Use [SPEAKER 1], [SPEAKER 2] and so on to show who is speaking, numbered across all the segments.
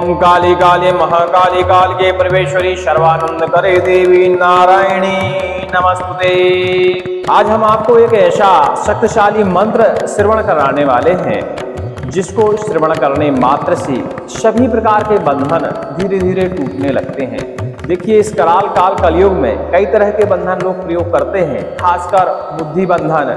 [SPEAKER 1] ओम काली काली महाकाली काल के परमेश्वरी सर्वानंद करे देवी नारायणी नमस्ते। आज हम आपको एक ऐसा शक्तिशाली मंत्र श्रवण कराने वाले हैं जिसको श्रवण करने मात्र से सभी प्रकार के बंधन धीरे धीरे टूटने लगते हैं। देखिए, इस कराल काल कलयुग में कई तरह के बंधन लोग प्रयोग करते हैं, खासकर बुद्धि बंधन,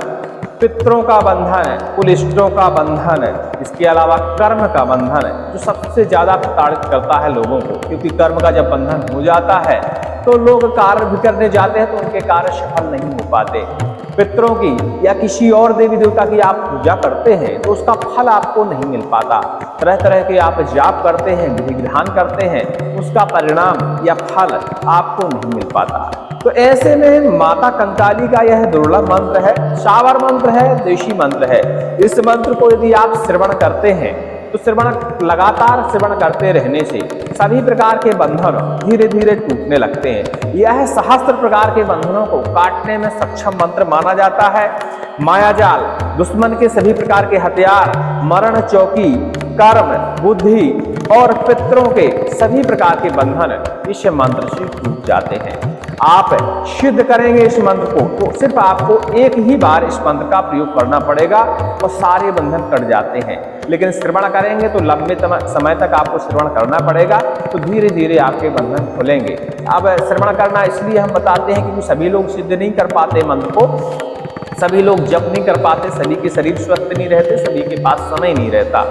[SPEAKER 1] पितरों का बंधन, कुलिष्टों का बंधन, इसके अलावा कर्म का बंधन जो सबसे ज्यादा प्रताड़ित करता है लोगों को, क्योंकि कर्म का जब बंधन हो जाता है तो लोग कार्य भी करने जाते हैं तो उनके कार्य सफल नहीं हो पाते। पितरों की या किसी और देवी देवता की आप पूजा करते हैं तो उसका फल आपको नहीं मिल पाता। तरह तरह के आप जाप करते हैं, विधि विधान करते हैं, उसका परिणाम या फल आपको नहीं मिल पाता। तो ऐसे में माता कंकाली का यह दुर्लभ मंत्र है, शावर मंत्र है, देशी मंत्र है। इस मंत्र को यदि आप श्रवण करते हैं तो लगातार श्रवण करते रहने से सभी प्रकार के बंधन धीरे धीरे टूटने लगते हैं। यह सहस्त्र प्रकार के बंधनों को काटने में सक्षम मंत्र माना जाता है। मायाजाल, दुश्मन के सभी प्रकार के हथियार, मरण चौकी, कर्म, बुद्धि और पितरों के सभी प्रकार के बंधन इस मंत्र से टूट जाते हैं। आप सिद्ध करेंगे इस मंत्र को तो सिर्फ आपको एक ही बार इस मंत्र का प्रयोग करना पड़ेगा और सारे बंधन कट जाते हैं। लेकिन श्रवण करेंगे तो लंबे समय तक आपको श्रवण करना पड़ेगा, तो धीरे धीरे आपके बंधन खुलेंगे। अब श्रवण करना इसलिए हम बताते हैं क्योंकि सभी लोग सिद्ध नहीं कर पाते मंत्र को, सभी लोग जप नहीं कर पाते, सभी के शरीर स्वस्थ नहीं रहते, सभी के पास समय नहीं रहता।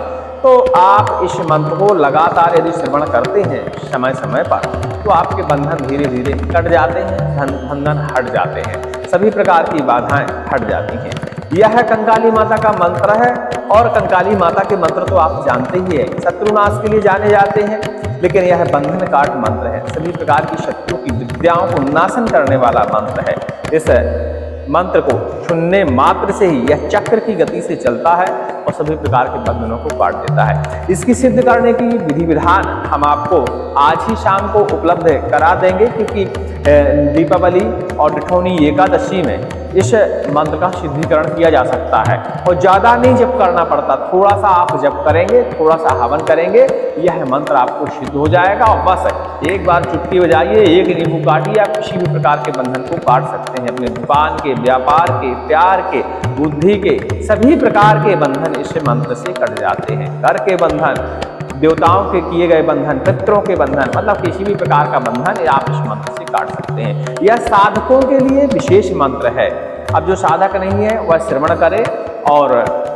[SPEAKER 1] तो आप इस मंत्र को लगातार यदि श्रवण करते हैं समय समय पर तो आपके बंधन धीरे धीरे कट जाते हैं, बंधन हट जाते हैं, सभी प्रकार की बाधाएं हट जाती हैं। यह कंकाली माता का मंत्र है और कंकाली माता के मंत्र तो आप जानते ही हैं, शत्रुनाश के लिए जाने जाते हैं, लेकिन यह बंधन काट मंत्र है, सभी प्रकार की शत्रु की विद्याओं को नाशन करने वाला मंत्र है। इस मंत्र को सुनने मात्र से ही यह चक्र की गति से चलता है और सभी प्रकार के बंधनों को काट देता है। इसकी सिद्ध करने की विधि विधान हम आपको आज ही शाम को उपलब्ध करा देंगे, क्योंकि दीपावली और डिठौनी एकादशी में इस मंत्र का सिद्धीकरण किया जा सकता है और ज्यादा नहीं जप करना पड़ता, थोड़ा सा आप जप करेंगे, थोड़ा सा हवन करेंगे, यह मंत्र आपको सिद्ध हो जाएगा और बस एक बार चुटकी बजाइए, एक नींबू काटिए, आप किसी भी प्रकार के बंधन को काट सकते हैं। अपने दुकान के, व्यापार के, प्यार के, बुद्धि के, सभी प्रकार के बंधन इस मंत्र से कट जाते हैं। घर के बंधन, देवताओं के किए गए बंधन, पितरों के बंधन, मतलब किसी भी प्रकार का बंधन आप इस मंत्र से काट सकते हैं। यह साधकों के लिए विशेष मंत्र है। अब जो साधक नहीं है वह श्रवण करे और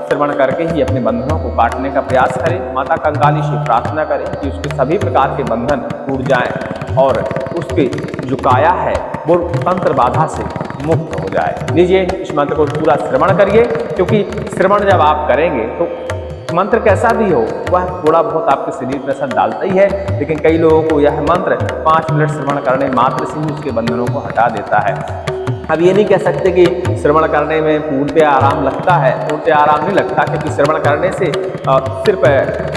[SPEAKER 1] श्रवण करके ही अपने बंधनों को काटने का प्रयास करे। माता कंकाली से प्रार्थना करें कि उसके सभी प्रकार के बंधन टूट जाएं और उसके जो काया है वो तंत्र बाधा से मुक्त हो जाए। लीजिए, इस मंत्र को पूरा श्रवण करिए, क्योंकि श्रवण जब आप करेंगे तो मंत्र कैसा भी हो वह थोड़ा बहुत आपके शरीर में असर डालता ही है, लेकिन कई लोगों को यह मंत्र 5 मिनट श्रवण करने मात्र से ही उसके बंधनों को हटा देता है। अब ये नहीं कह सकते कि श्रवण करने में पूर्णतः आराम लगता है, पूर्णतः आराम नहीं लगता, क्योंकि श्रवण करने से सिर्फ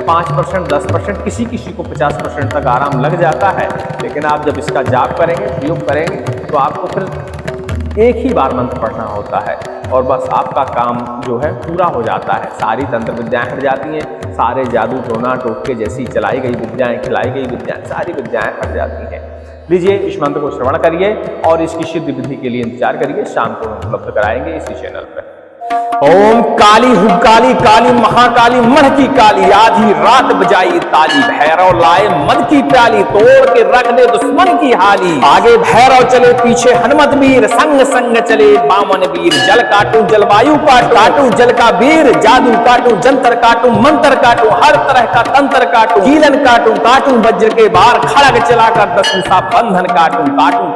[SPEAKER 1] 5%, 10%, किसी को 50% तक आराम लग जाता है। लेकिन आप जब इसका जाप करेंगे, प्रयोग करेंगे तो आपको फिर एक ही बार मंत्र पढ़ना होता है और बस आपका काम जो है पूरा हो जाता है। सारी तंत्र विद्याएं हट जाती हैं, सारे जादू टोना टोटके जैसी चलाई गई विद्याएं, खिलाई गई विद्याएं, सारी विद्याएं हट जाती हैं। लीजिए, इस मंत्र को श्रवण करिए और इसकी सिद्ध विधि के लिए इंतजार करिए, शाम को उपलब्ध कराएंगे इसी चैनल पर। ओम काली हुकाली काली महाकाली मण की काली, आधी रात बजाई ताली, भैरव लाए मद की प्याली, तोड़ के रख दे दुश्मन की हाली। आगे भैरव चले, पीछे हनुमत वीर, संग संग चले बामन वीर। जल काटू जलवायु काटू, जल का वीर, जादू काटू, जंतर काटू, मंत्र काटू, हर तरह का तंत्र काटू, कीलन काटू वज्र के बार, खड़ग चलाकर 10 सा बंधन काटू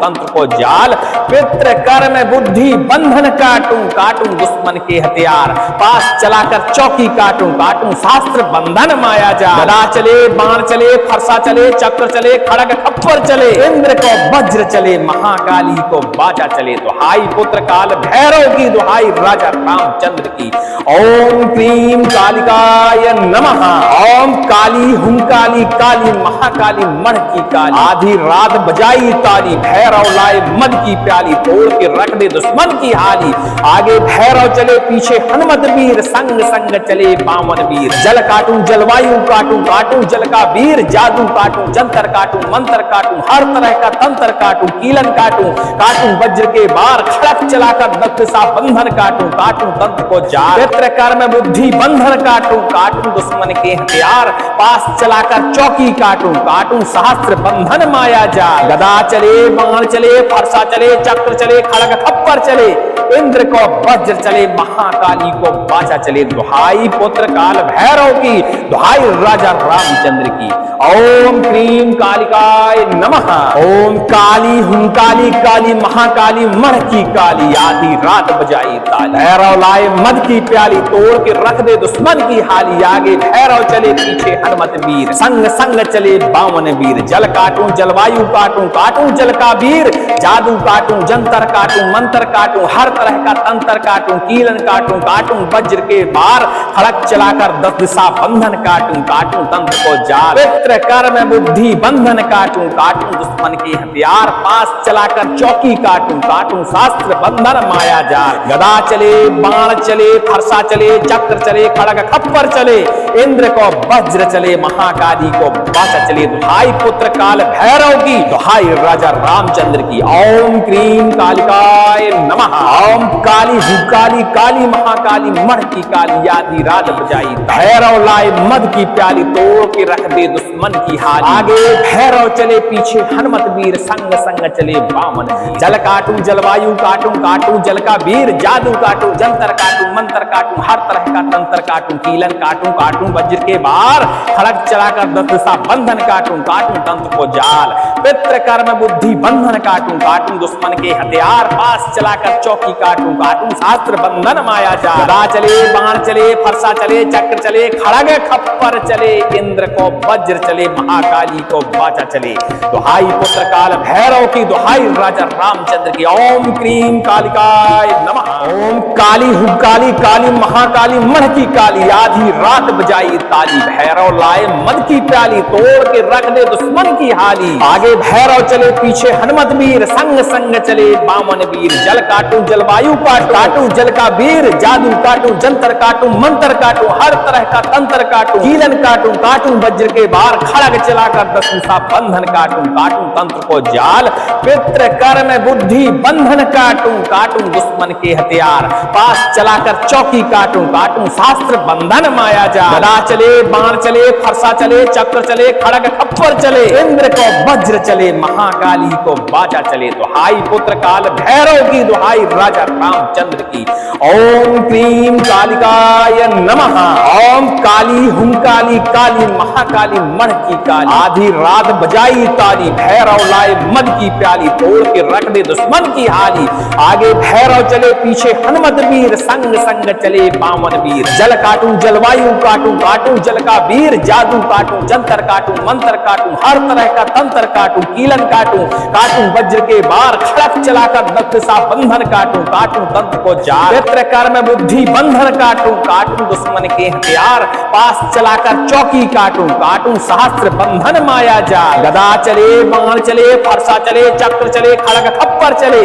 [SPEAKER 1] तंत्र को जाल, पित्र कर्म बुद्धि बंधन काटू दुश्मन के हथियार, पास चलाकर चौकी काटू शास्त्र बंधन माया जा। गदा चले, बाण चले, फरसा चले, चक्र चले, खड़ग खप्पर चले, इंद्र को वज्र चले, महाकाली को बाजा चले। दुहाई पुत्र काल भैरव की, दुहाई राजा रामचंद्र की। ओम क्रीम कालिकाय नमः। ओम काली हुंकाली काली महाकाली मण की काली, आधी रात बजाई ताली, भैरव लाए मद की प्याली, तोड़ के रख दे दुश्मन की हाली। आगे भैरव चले, चले पीछे हनुमत वीर, संग संग चले बामन वीर। जल काटूं जलवायु काटूं, काटूं जल का वीर, जादू काटूं जंतर काटूं मंत्र काटूं, हर तरह का तंत्र काटूं, कीलन काटूं, काटूं वज्र के बार, खड़क चलाकर दत्त सा बंधन काटूं, काटूं तंत्र को जाल, चित्रकार में बुद्धि बंधन काटूं, काटूं दुश्मन के हथियार, पास चलाकर चौकी काटूं, काटूं सहस्त्र बंधन माया जाल। गदा चले बाण चले फरसा चले चक्र चले खड़ग खप्पर चले, इंद्र को वज्र चले महाकाली को बाचा चले, दुहाई पुत्र काल भैरव की, दुहाई राजा रामचंद्र की। ओम क्रीम कालिकाय नमः। ओम काली हुंकाली काली महाकाली मण की काली, आधी रात बजाई ताली, भैरव लाए मद की प्याली, तोड़ के रख दे दुश्मन की हाली, आगे भैरव चले पीछे हनुमत वीर, संग संग चले बावन वीर। जल काटूं जलवायु काटूं, काटूं जल का वीर, जादू काटूं जंतर काटूं मंत्र काटूं, हर तरह का तंत्र काटूं, कीलन काटूं, काटूं वज्र के बार, खड़क चलाकर दस दिशा बंधन काटूं, काटूं तंत्र को जाल, कर में बुद्धि बंधन काटूं, काटूं दुश्मन के हथियार, पास चलाकर चौकी काटूं, काटूं शास्त्र बंधन माया जाल। गदा चले बाण चले फरसा चले चक्र चले खड़ग खप्पर चले, इंद्र को वज्र चले महाकाली को बाचा चले, दुहाई पुत्र काल भैरव की, दुहाई राजा रामचंद्र की। ओम क्रीम कालिकाय नमः। ओम काली हुकाली काली महाकाली मण की काली, आधी रात बजाई भैरव लाए मद की प्याली, तोड़ के रख दे दुश्मन की हाल, आगे भैरव चले पीछे हनुमत वीर, संग संग चले बामन वीर। जल काटूं जलवायु काटूं, काटूं जल का वीर, जादू काटूं जंतर काटूं मंत्र काटूं, हर तरह का तंत्र काटूं, कीलन काटूं, काटूं वज्र के बार, खड़ग चलाकर दस दिशा बंधन काटूं, काटूं तंत्र को जाल, पितृ कर्म बुद्धि बंधन काटूं, काटूं दुश्मन के हथियार, पास चलाकर चौकी काटूं, काटूं शास्त्र बंधन माया जाल। गदा चले बाण चले फरसा चले चक्र चले खड़ग खप्पर चले, इंद्र को वज्र चले महाकाली को बाचा चले, दुहाई पुत्र काल भैरव की, दुहाई राजा रामचंद्र की। ओम क्रीम कालिकाय नमः। ओम काली हुकाली काली महाकाली मण की काली, आधी रात बजाई ताली, भैरव लाए मद की प्याली, तोड़ के रख दे दुश्मन की हाली, आगे भैरव चले पीछे हनुमत वीर, संग संग चले बामन वीर। जल काटूं जलवायु काटूं जल का वीर, जादू काटूं जंतर काटूं मंत्र काटूं, हर तरह का तंत्र काटूं, कीलन काटूं, काटूं वज्र के बार, खड़ग चलाकर दस दिशा बंधन काटूं, काटूं तंत्र को जाल, पितृ कर्म बुद्धि बंधन काटूं, काटूं दुश्मन के हथियार, पास चलाकर चौकी काटूं, काटूं शास्त्र बंधन माया जाल। गदा चले बाण चले फरसा चले चक्र चले खड़ग खप्पर चले, इंद्र को वज्र चले महाकाली को बाचा चले, दुहाई पुत्र काल भैरव की, दुहाई राजा रामचंद्र की। ओम क्रीम कालिकाय नमः। ओम काली हुंकाली काली महाकाली मण की काली, आधी रात बजाई ताली, भैरव लाए मद की प्याली, तोड़ के रख दे दुश्मन की हाली, आगे भैरव चले पीछे हनुमत वीर, संग संग चले बामन वीर। जल काटूं जलवायु काटूं, काटूं जल का वीर, जादू काटूं जंतर काटूं मंत्र काटूं, हर तरह का तंत्र काटूं, कीलन काटूं, काटूं वज्र के बार, खड़क चलाकर दत्त सा बंधन काटूं, काटूं तंत्र को जाल, पितृ कर्म बुद्धि बंधन काटूं, काटूं दुश्मन के हथियार, पास चलाकर चौकी काटूं, काटूं सहस्त्र बंधन माया जाल। गदा चले बाण चले फरसा चले चक्र चले खड़ग खप्पर चले,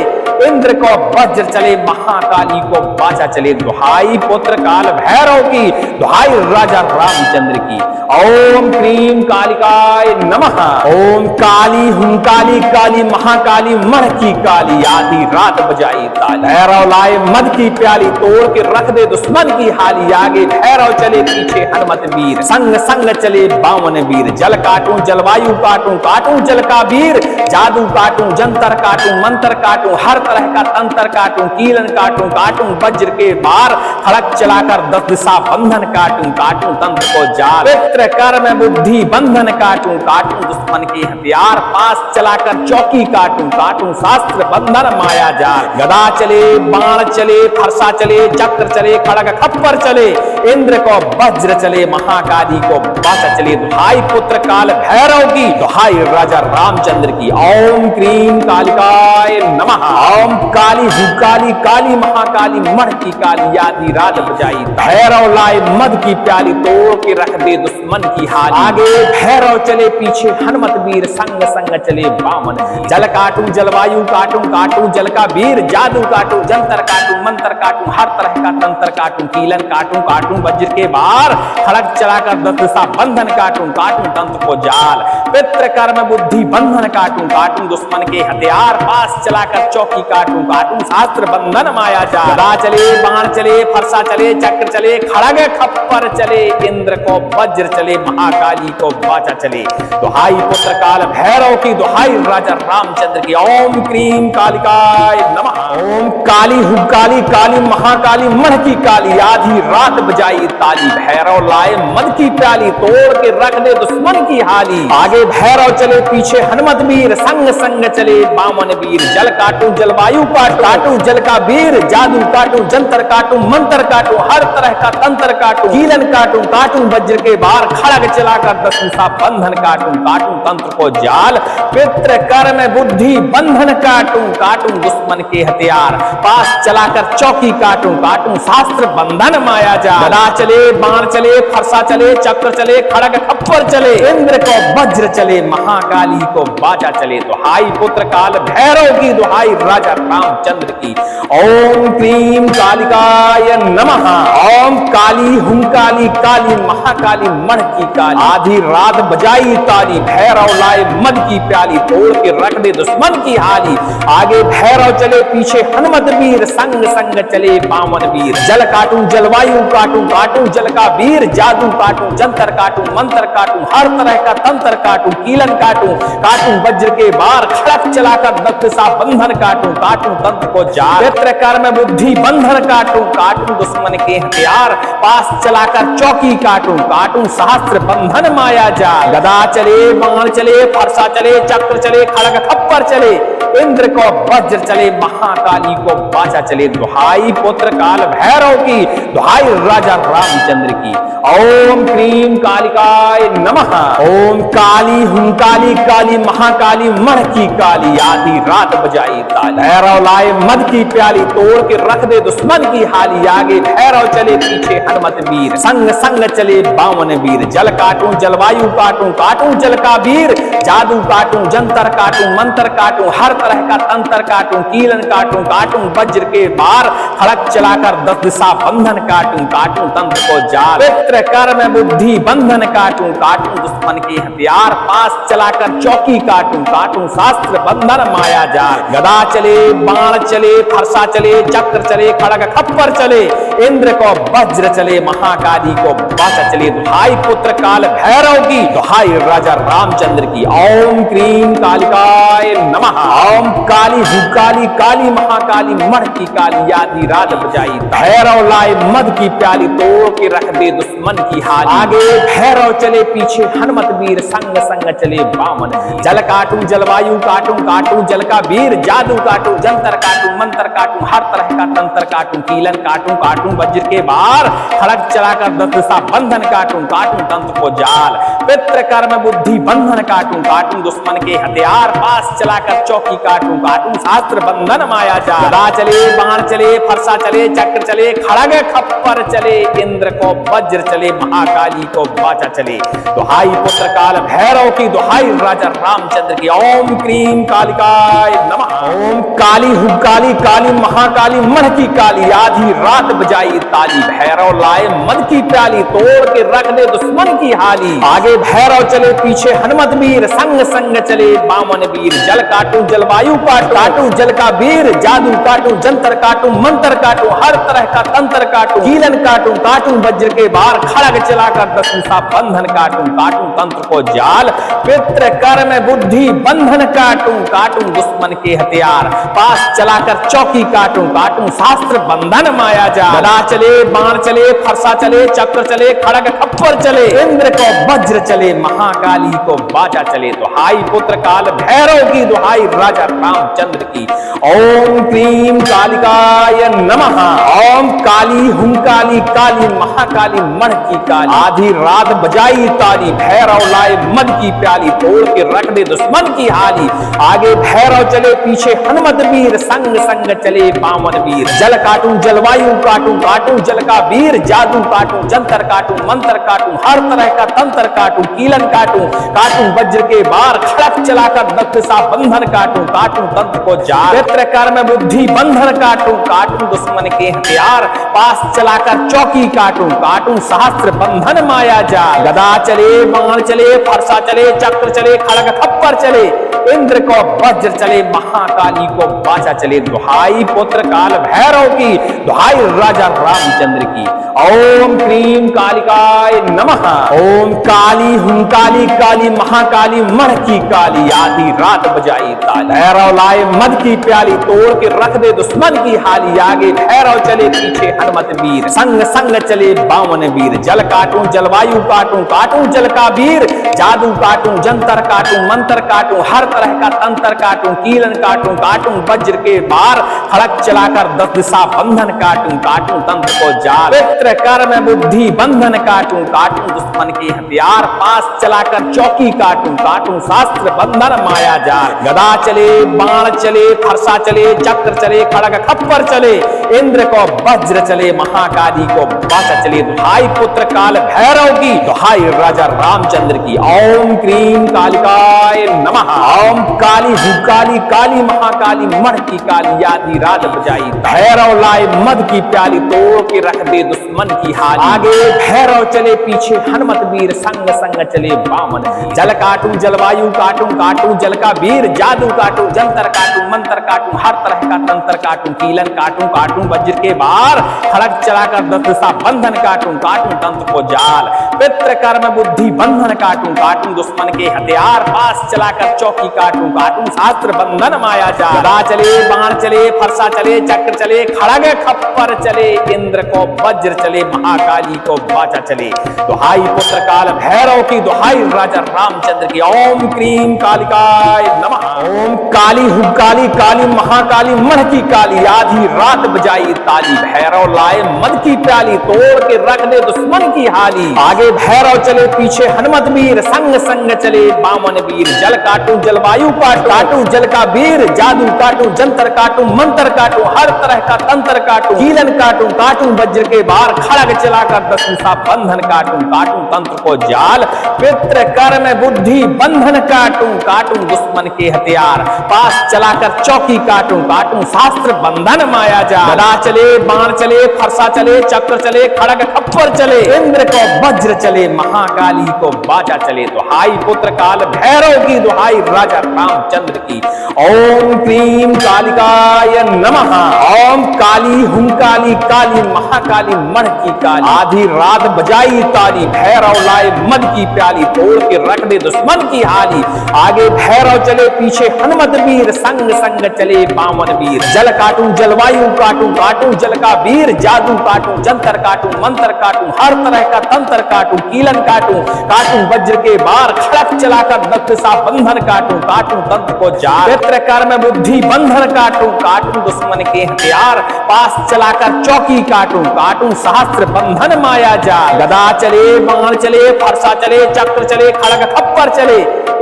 [SPEAKER 1] इंद्र को वज्र चले महाकाली को बाचा चले, दुहाई पुत्र काल भैरव की, दुहाई राजा रामचंद्र की। ओम क्रीम कालिकाय नमः। ओम काली हुंकाली काली महाकाली मण की काली, आधी रात बजाई ताली, भैरव लाए मद की प्याली, तोड़ के रख दे दुश्मन की हाली, आगे भैरव चले पीछे हनुमत वीर, संग संग चले बामन वीर। जल काटूं जलवायु काटूं, काटूं जल का वीर, जादू काटूं जंतर काटूं मंत्र काटूं, हर तरह का तंत्र काटूं, कीलन काटूं, काटूं वज्र के बार, खड़क चलाकर दस दिशा बंधन काटूं, काटूं तंत्र को जाल, पितृ कर्म बुद्धि बंधन काटूं, काटूं दुश्मन के हथियार, पास चलाकर चौकी काटूं, काटूं शास्त्र बंधन माया जाल। गदा चले बाण चले फरसा चले चक्र चले खड़ग खप्पर चले, इंद्र को वज्र चले महाकाली को बाचा चले, दुहाई पुत्र काल भैरव की, दुहाई राजा रामचंद्र की। ओम क्रीम कालिकाय नमः। ओम काली हुकाली काली महाकाली मण की काली, आधी रात बजाई भैरव लाए मद की प्याली, तोड़ के रख दे दुश्मन की हाली, आगे भैरव चले पीछे हनुमत वीर, संग संग चले बामन वीर। जल काटूं जलवायु काटूं, काटूं जल का वीर, जादू काटूं काटूं जंतर काटूं मंत्र काटूं हर तरह का तंत्र काटूं कीलन काटूं काटूं वज्र के बार खड़ग चलाकर 10 दिशा बंधन काटूं काटूं तंत्र को जाल पितृ कर्म बुद्धि बंधन काटूं काटूं दुश्मन के हथियार पास चलाकर चौकी काटूं काटूं शास्त्र बंधन माया जाल गदा चले बाण चले फरसा चले चक्र चले खड़ग खप्पर चले इंद्र को वज्र चले महाकाली को वाचा चले दुहाई पुत्र काल भैरव की दुहाई राजा रामचंद्र की ओम क्रीम कालिकाय नमः ओम काली हुकाली काली महाकाली मण की काली आधी रात बजाई ताली भैरव लाए मद की प्याली तोड़ के रख दे दुश्मन की हाली आगे भैरव चले पीछे हनुमत वीर संग संग चले बामन वीर जल काटू जलवायु काटू जल का वीर जादू काटू जंतर काटू मंत्र काटू हर तरह का तंत्र काटू कीलन काटू काटू वज्र के बार खड़ग चलाकर 10 दिशा बंधन काटू काटू तंत्र को जाल पितृ कर्म बुद्धि बंधन काटू काटू दुश्मन के हथियार पास चलाकर चौकी काटू काटू शास्त्र बंधन माया जा गदा चले बाण चले फरसा चले चक्र चले खड़ग खप्पर चले इंद्र को वज्र चले महाकाली को बाजा चले दुहाई पुत्र काल भैरव की दुहाई राजा रामचंद्र की ओम क्रीम कालिकाय नमः ओम काली हुंकाली काली महाकाली मण की काली आधी रात बजाई ताली भैरव लाए मद की प्याली तोड़ के रख दे दुश्मन की हाली आगे भैरव चले पीछे हनुमत वीर संग संग चले बामन वीर जल काटू जलवायु काटू काटू जल का वीर जादू काटू जंतर काटू मंत्र काटू हर तरह का तंत्र काटू कीलन काटू काटू वज्र के बार खड़क चलाकर 10 दिशा बंधन काटू काटू तंत्र को जाल पितृ कर्म बुद्धि बंधन काटू काटू दुश्मन के हथियार पास चलाकर चौकी काटू काटू सहस्त्र बंधन माया जा गदा चले बाण चले फरसा चले चक्र चले खड़ग खप्पर चले इंद्र को वज्र चले महाकाली को बाजा चले दुहाई पुत्र काल भैरव की दुहाई राजा रामचंद्र की ओम क्रीम कालिकाय नमः ओम काली हुंकाली काली महाकाली मण की काली आधी रात बजाई ताली भैरव लाए मद की प्याली तोड़ के रख दे दुश्मन की हाली आगे भैरव चले पीछे हनुमत वीर संग संग चले बामन वीर जल काटू जलवायु काटू काटू जल का वीर जादू काटू जंतर काटू मंत्र काटू हर तरह का तंत्र काटू कीलन काटू काटू वज्र के बार खड़क चलाकर 10 दिशा बंधन काटू काटू तंत्र को जाल पितृ कर्म बुद्धि बंधन काटू काटू दुश्मन के हथियार पास चलाकर चौकी काटू काटू शास्त्र बंधन माया जाल गदा चले बाण चले फरसा चले चक्र चले खड़ग खप्पर चले इंद्र को वज्र चले महाकाली को बाचा चले दुहाई पुत्र काल भैरव की दुहाई राजा रामचंद्र की ओम क्रीम कालिकाय नमः ओम काली हुकाली काली महाकाली मण की काली आधी रात बजाई भैरव लाए मद की प्याली तोड़ के रख दे दुश्मन की हाल आगे भैरव चले पीछे हनुमत वीर संग संग चले बामन जल काटू जलवायु काटू काटू जल का वीर जादू काटू जंतर काटू मंत्र काटू हर तरह का तंत्र काटू कीलन काटू काटू वज्र के बार खड़ग चलाकर 10 दिशा बंधन काटू काटू तंत्र को जाल पितृ कर्म बुद्धि बंधन काटू काटू दुश्मन के हथियार पास चलाकर चौकी काटू काटू शास्त्र बंधन माया जा गदा चले बाण चले फरसा चले चक्र चले खड़ग खप्पर चले इंद्र को वज्र चले महाकाली को बाचा चले दुहाई पुत्र काल भैरव की दुहाई राजा रामचंद्र की ओम क्रीम कालिकाय नमः ओम काली हुकाली काली महाकाली मण की काली आधी रात बजाई ताली भैरव लाए मद की प्याली तोड़ के रख दे दुश्मन की हाली आगे भैरव चले पीछे हनुमत वीर संग संग चले बामन वीर जल काटू जलवायु काटू जल का वीर जादू काटू जंतर काटू मंत्र काटू हर तरह का तंत्र काटू कीलन काटू काटू वज्र के बार खड़ग चलाकर 10 दिशा बंधन काटू काटू तंत्र को जाल पितृ कर्म बुद्धि बंधन काटू काटू दुश्मन के हथियार पास चलाकर चौकी काटू काटू शास्त्र बंधन माया जा गदा चले बाण चले फरसा चले चक्र चले खड़ग खप्पर चले इंद्र को वज्र चले महाकाली को बाजा चले दुहाई पुत्र काल भैरव की दुहाई राजा रामचंद्र की ओम क्रीम कालिकाय नमः ओम काली हुंकाली काली महाकाली मण की काली आधी रात बजाई ताली भैरव लाए मद की प्याली तोड़ के रख दे दुश्मन की हाली आगे भैरव चले पीछे हनुमत वीर संग संग चले बामन वीर जल काटू जलवायु काटू काटू जल का वीर जादू काटू जंतर काटू मंत्र काटू हर तरह का तंत्र काटू कीलन काटू काटू वज्र के बार खड़क चलाकर 10 दिशा सा बंधन काटूं काटूं तंत्र को जाल, पित्र कर्म बुद्धि बंधन काटूं काटूं दुश्मन के हथियार, पास चलाकर चौकी काटूं काटूं सहस्त्र बंधन माया जाल। गदा चले, बाण चले, फरसा चले, चक्र चले, खड़ग खप्पर चले, इंद्र को वज्र चले, महाकाली को बाचा चले, दुहाई पुत्र काल भैरव की, दुहाई राजा रामचंद्र की। ओम क्रीम कालिकाय नमः। ओम काली हुंकाली काली महाकाली मण की काली, आधी रात बजाई ताली, भैरव लाए मद की प्याली, तोड़ के रख दे दुश्मन की हाली, आगे भैरव चले पीछे हनुमत वीर, संग संग चले बावन वीर, जल काटूं जलवायु काटूं काटूं जल का वीर, जादू काटूं जंतर काटूं मंत्र काटूं, हर तरह का तंत्र काटूं, कीलन काटूं काटूं वज्र के बार, खड़क चलाकर 10 दिशा बंधन काटूं काटूं तंत्र को जाल, पित्र कर्म बुद्धि बंधन काटूं काटूं दुश्मन के हथियार, पास चलाकर चौकी काटूं काटूं शास्त्र बंधन माया जाल। गदा चले, बाण चले, फरसा चले, चक्र चले, खड़ग खप्पर चले, इंद्र को वज्र चले, महाकाली को बाचा चले, दुहाई पुत्र काल भैरव की, दुहाई राजा रामचंद्र की। ओम क्रीम कालिकाय नमः। ओम काली हुकाली काली महाकाली मण की काली, आधी रात बजाई भैरव लाए मद की प्याली, तोड़ के रख दे दुश्मन की हाल, आगे भैरव चले पीछे हनुमत वीर, संग संग चले बामन वीर, जल काटूं जलवायु काटूं काटूं जल का वीर, जादू काटूं जंतर काटूं मंत्र काटूं, हर तरह का तंत्र काटूं, कीलन काटूं काटूं वज्र के बार, खड़ग चलाकर 10 दिशा बंधन काटूं काटूं तंत्र को जाल, पित्र कर्म बुद्धि बंधन काटूं काटूं दुश्मन के हथियार, पास चलाकर चौकी काटूं काटूं शास्त्र बंधन माया जाल। गदा चले, बाण चले, फरसा चले, चक्र चले, खड़ग खप्पर चले, इंद्र को वज्र चले, महाकाली को बाचा चले, दुहाई पुत्र काल भैरव की, दुहाई राजा रामचंद्र की। ओम क्रीम कालिकाय नमः। ओम काली हुकाली काली महाकाली मण की काली, आधी रात बजाई ताली, भैरव लाए मद की प्याली, तोड़ के रख दे दुश्मन की हाली, आगे भैरव चले पीछे हनुमत वीर, संग संग चले बामन वीर, जल काटूं जलवायु काटूं जल का वीर, जादू काटूं जंतर काटूं मंत्र काटूं, हर तरह का तंत्र काटूं, कीलन काटूं काटूं वज्र के बार, खड़ग चलाकर 10 दिशा बंधन काटूं काटूं तंत्र को जाल, पित्र कर्म बुद्धि बंधन काटूं काटूं दुश्मन के हथियार, पास चलाकर चौकी काटूं काटूं शास्त्र बंधन माया जाल। गदा चले, बाण चले, फरसा चले, चक्र चले, खड़ग खप्पर चले, इंद्र को वज्र चले, महाकाली को बाचा चले, दुहाई पुत्र काल भैरव की, दुहाई राजा रामचंद्र की। ओम क्रीम कालिकाय नमः। ओम काली हुंकाली काली महाकाली मण की काली, आधी रात बजाई ताली, भैरव लाए मद की प्याली, तोड़ के रख दे दुश्मन की हाली, आगे भैरव चले पीछे हनुमत वीर, संग संग चले बामन वीर, जल काटूं जलवायु काटूं काटूं जल का वीर, जादू काटूं जंतर काटूं मंत्र काटूं, हर तरह का तंत्र काटूं, कीलन काटूं काटूं वज्र के बार, खड़क चलाकर 10 दिशा बंधन काटूं काटूं तंत्र को जाल, पित्र कर्म बुद्धि बंधन काटूं काटूं दुश्मन के हथियार, पास चलाकर चौकी काटूं काटूं सहस्त्र बंधन माया जाल। गदा चले, बाण चले, फरसा चले, चक्र चले, खड़ग खप्पर चले,